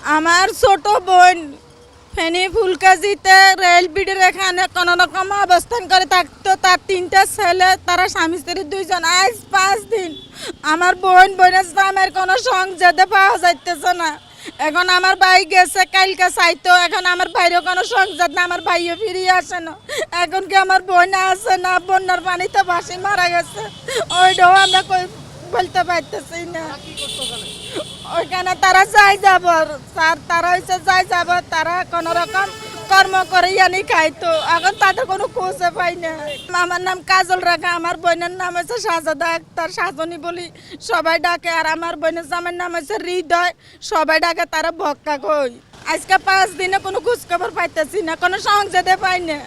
আমার ছোট বোন ফেনী ফুলকাজিতে রেল ব্রিজের এখানে কোনো রকম অবস্থান করে থাকতো। তার 3টা ছেলে, তারা স্বামী স্ত্রী 2জন। আজ 5 দিন আমার বোনের স্বামীর কোনো সংযোগে পাওয়া যাইতেছে না। এখন আমার ভাই গেছে কালকে চাইতো, এখন আমার ভাইরও কোনো সংযোগ না, আমার ভাইও ফিরিয়ে আসে না। এখন কি আমার বোন আসে না, বন্যার পানিতে ভাসি মারা গেছে, ওইটাও আমরা বলতে পারতেছি না। ওইখানে তারা যাই যাব, তারা হচ্ছে যাই যাব, তারা কোন রকম কর্ম করে আনি খাইতো। এখন তাদের কোনো খোঁজে পাই না। আমার নাম কাজল রেখা, আমার বোনের নাম হচ্ছে সাজাদা আক্তার, সাজনী বলি সবাই ডাকে। আর আমার বোনের জামের নাম হচ্ছে হৃদয়, সবাই ডাকে তারা ভক্কা কই। আজকে 5 দিনে কোনো খোঁজ খবর পাইতেছি না, কোনো সংযোগে পাই না।